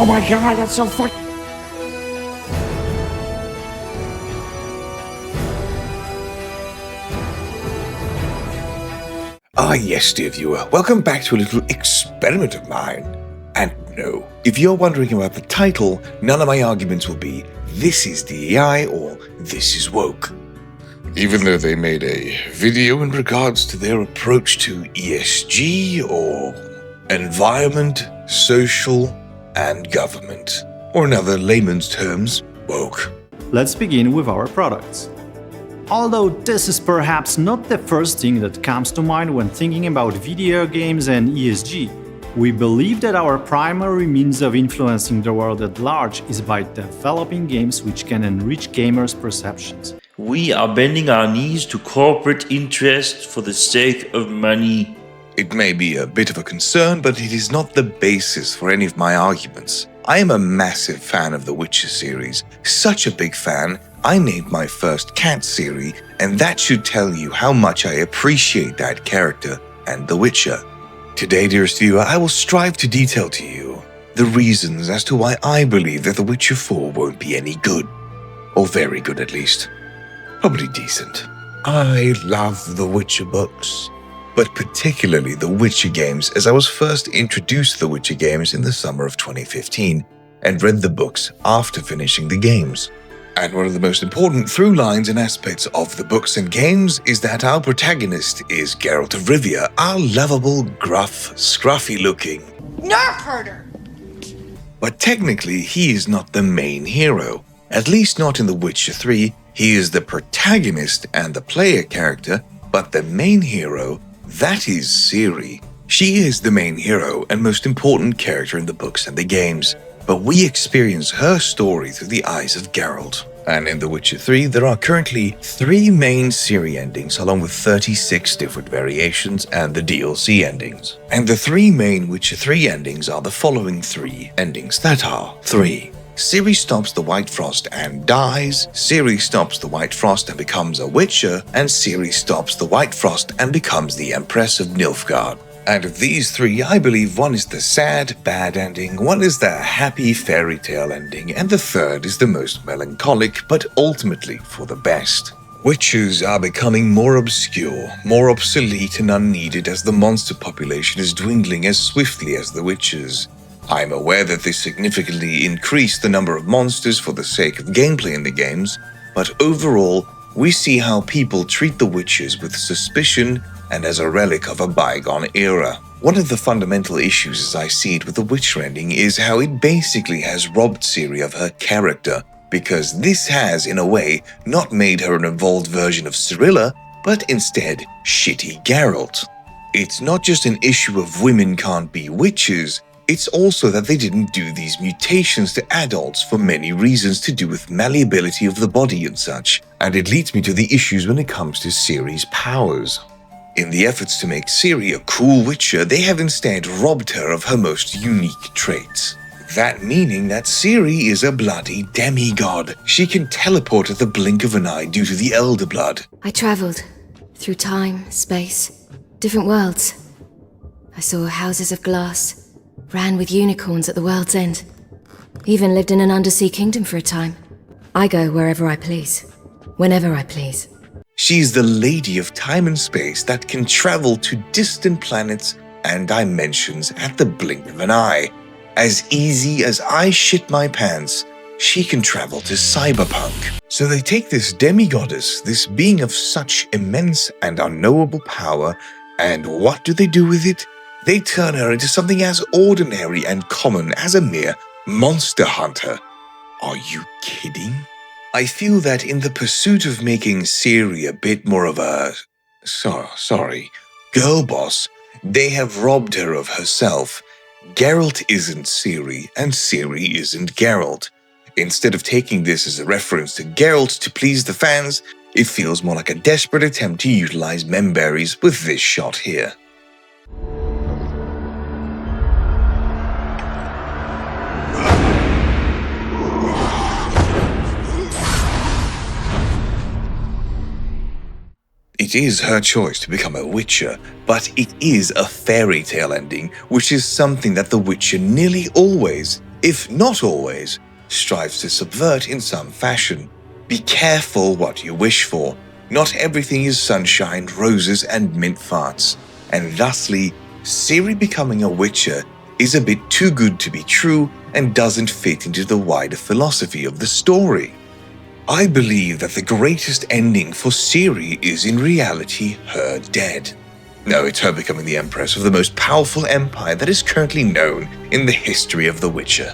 Oh my god, that's so fun! Ah yes, dear viewer, welcome back to a little experiment of mine. And no, if you're wondering about the title, none of my arguments will be, this is DEI or this is woke. Even though they made a video in regards to their approach to ESG or environment, social, and government. Or in other layman's terms, woke. Let's begin with our products. Although this is perhaps not the first thing that comes to mind when thinking about video games and ESG, we believe that our primary means of influencing the world at large is by developing games which can enrich gamers' perceptions. We are bending our knees to corporate interests for the sake of money. It may be a bit of a concern, but it is not the basis for any of my arguments. I am a massive fan of the Witcher series. Such a big fan, I named my first cat Ciri, and that should tell you how much I appreciate that character and The Witcher. Today, dearest viewer, I will strive to detail to you the reasons as to why I believe that The Witcher 4 won't be any good. Or very good, at least. Probably decent. I love the Witcher books, but particularly the Witcher games, as I was first introduced to the Witcher games in the summer of 2015 and read the books after finishing the games. And one of the most important through lines and aspects of the books and games is that our protagonist is Geralt of Rivia, our lovable, gruff, scruffy-looking Nerf herder! But technically, he is not the main hero. At least not in The Witcher 3. He is the protagonist and the player character, but the main hero, that is Ciri. She is the main hero and most important character in the books and the games, but we experience her story through the eyes of Geralt. And in The Witcher 3, there are currently 3 main Ciri endings, along with 36 different variations and the DLC endings. And the 3 main Witcher 3 endings are the following 3 endings that are 3. Ciri stops the White Frost and dies, Ciri stops the White Frost and becomes a Witcher, and Ciri stops the White Frost and becomes the Empress of Nilfgaard. And of these 3, I believe one is the sad, bad ending, one is the happy fairy tale ending, and the third is the most melancholic, but ultimately for the best. Witchers are becoming more obscure, more obsolete and unneeded as the monster population is dwindling as swiftly as the witches. I'm aware that this significantly increased the number of monsters for the sake of gameplay in the games, but overall, we see how people treat the witches with suspicion and as a relic of a bygone era. One of the fundamental issues as I see it with the Witcher ending is how it basically has robbed Ciri of her character, because this has, in a way, not made her an evolved version of Cirilla, but instead shitty Geralt. It's not just an issue of women can't be witches, it's also that they didn't do these mutations to adults for many reasons to do with malleability of the body and such, and it leads me to the issues when it comes to Ciri's powers. In the efforts to make Ciri a cool witcher, they have instead robbed her of her most unique traits. That meaning that Ciri is a bloody demigod. She can teleport at the blink of an eye due to the Elder Blood. I travelled through time, space, different worlds. I saw houses of glass, ran with unicorns at the world's end. Even lived in an undersea kingdom for a time. I go wherever I please, whenever I please. She's the lady of time and space that can travel to distant planets and dimensions at the blink of an eye. As easy as I shit my pants, she can travel to cyberpunk. So they take this demigoddess, this being of such immense and unknowable power, and what do they do with it? They turn her into something as ordinary and common as a mere monster hunter. Are you kidding? I feel that in the pursuit of making Ciri a bit more of a, girl boss, they have robbed her of herself. Geralt isn't Ciri, and Ciri isn't Geralt. Instead of taking this as a reference to Geralt to please the fans, it feels more like a desperate attempt to utilize memberries with this shot here. It is her choice to become a witcher, but it is a fairy tale ending, which is something that The Witcher nearly always, if not always, strives to subvert in some fashion. Be careful what you wish for. Not everything is sunshine, roses, and mint farts. And thusly, Ciri becoming a Witcher is a bit too good to be true and doesn't fit into the wider philosophy of the story. I believe that the greatest ending for Ciri is in reality her dead. No, it's her becoming the empress of the most powerful empire that is currently known in the history of The Witcher.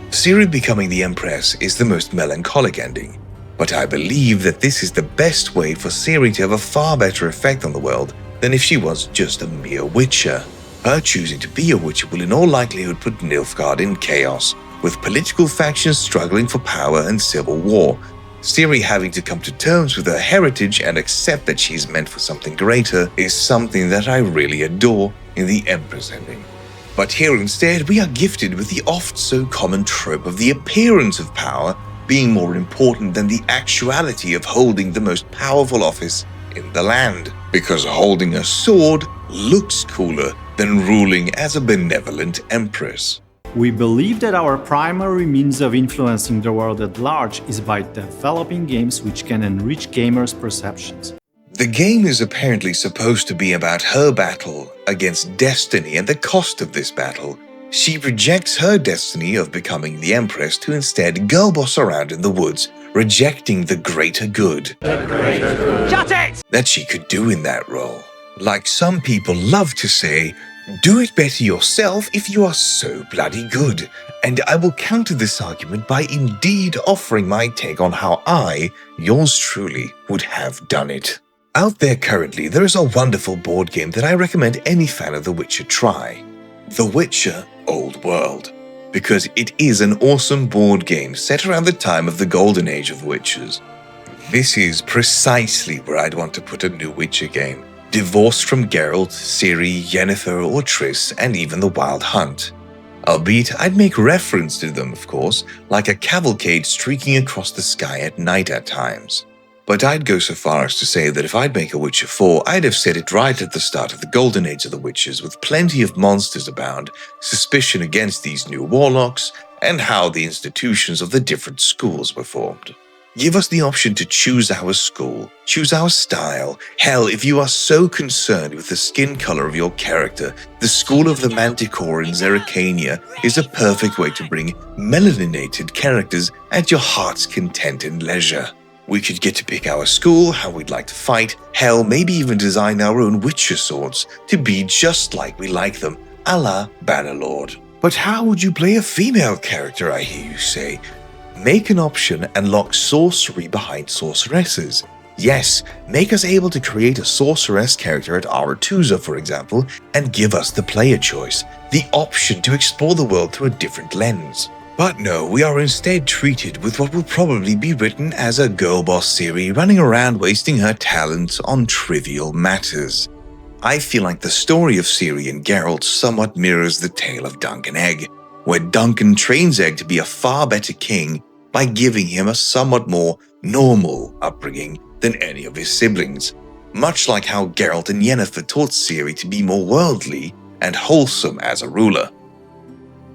Ciri becoming the empress is the most melancholic ending, but I believe that this is the best way for Ciri to have a far better effect on the world than if she was just a mere Witcher. Her choosing to be a Witcher will in all likelihood put Nilfgaard in chaos, with political factions struggling for power and civil war. Ciri having to come to terms with her heritage and accept that she's meant for something greater is something that I really adore in the Empress ending. But here instead we are gifted with the oft so common trope of the appearance of power being more important than the actuality of holding the most powerful office in the land, because holding a sword looks cooler than ruling as a benevolent empress. We believe that our primary means of influencing the world at large is by developing games which can enrich gamers' perceptions. The game is apparently supposed to be about her battle against destiny and the cost of this battle. She rejects her destiny of becoming the empress to instead girl boss around in the woods, rejecting the greater good. Shut it! That she could do in that role. Like some people love to say, do it better yourself if you are so bloody good. And I will counter this argument by indeed offering my take on how I, yours truly, would have done it. Out there currently, there is a wonderful board game that I recommend any fan of The Witcher try. The Witcher Old World. Because it is an awesome board game set around the time of the golden age of Witchers. This is precisely where I'd want to put a new Witcher game. Divorced from Geralt, Ciri, Yennefer, or Triss, and even the Wild Hunt. Albeit, I'd make reference to them, of course, like a cavalcade streaking across the sky at night at times. But I'd go so far as to say that if I'd make a Witcher 4, I'd have set it right at the start of the golden age of the Witchers, with plenty of monsters abound, suspicion against these new warlocks, and how the institutions of the different schools were formed. Give us the option to choose our school, choose our style. Hell, if you are so concerned with the skin color of your character, the school of the Manticore in Zerrikania is a perfect way to bring melaninated characters at your heart's content and leisure. We could get to pick our school, how we'd like to fight, hell, maybe even design our own Witcher swords to be just like we like them, a la Bannerlord. But how would you play a female character, I hear you say? Make an option and lock sorcery behind sorceresses. Yes, make us able to create a sorceress character at Aretusa, for example, and give us the player choice, the option to explore the world through a different lens. But no, we are instead treated with what will probably be written as a girl boss Ciri running around wasting her talents on trivial matters. I feel like the story of Ciri and Geralt somewhat mirrors the tale of Dunk and Egg, where Duncan trains Egg to be a far better king by giving him a somewhat more normal upbringing than any of his siblings, much like how Geralt and Yennefer taught Ciri to be more worldly and wholesome as a ruler.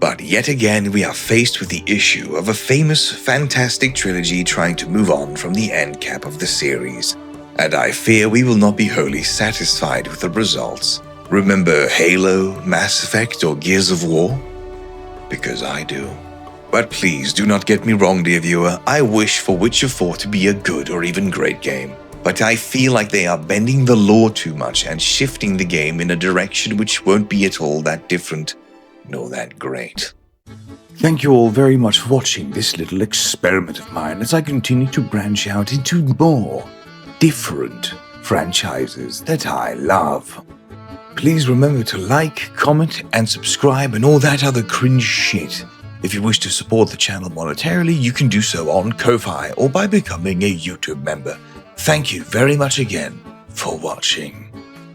But yet again, we are faced with the issue of a famous, fantastic trilogy trying to move on from the end cap of the series, and I fear we will not be wholly satisfied with the results. Remember Halo, Mass Effect, or Gears of War? Because I do. But please do not get me wrong, dear viewer, I wish for Witcher 4 to be a good or even great game, but I feel like they are bending the lore too much and shifting the game in a direction which won't be at all that different, nor that great. Thank you all very much for watching this little experiment of mine as I continue to branch out into more different franchises that I love. Please remember to like, comment, and subscribe and all that other cringe shit. If you wish to support the channel monetarily, you can do so on Ko-Fi or by becoming a YouTube member. Thank you very much again for watching.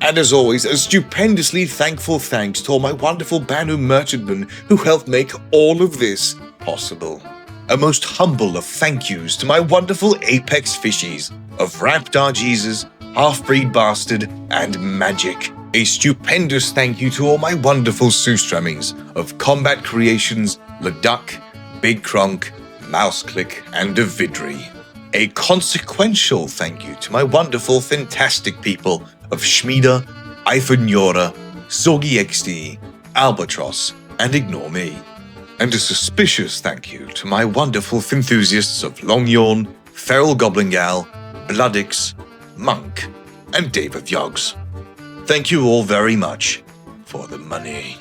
And as always, a stupendously thankful thanks to all my wonderful Banu merchantmen who helped make all of this possible. A most humble of thank yous to my wonderful Apex fishies of Raptar Jesus, Half-Breed Bastard, and Magic. A stupendous thank you to all my wonderful Sustremmings of Combat Creations, Leduc, Big Kronk, Mouseclick, and Avidri. A consequential thank you to my wonderful, fantastic people of Schmieda, Ifernjora, Sorgi XD, Albatross, and Ignore Me. And a suspicious thank you to my wonderful enthusiasts of Longyawn, Feral Goblin Gal, Bloodix, Monk, and Dave of Yogs. Thank you all very much for the money.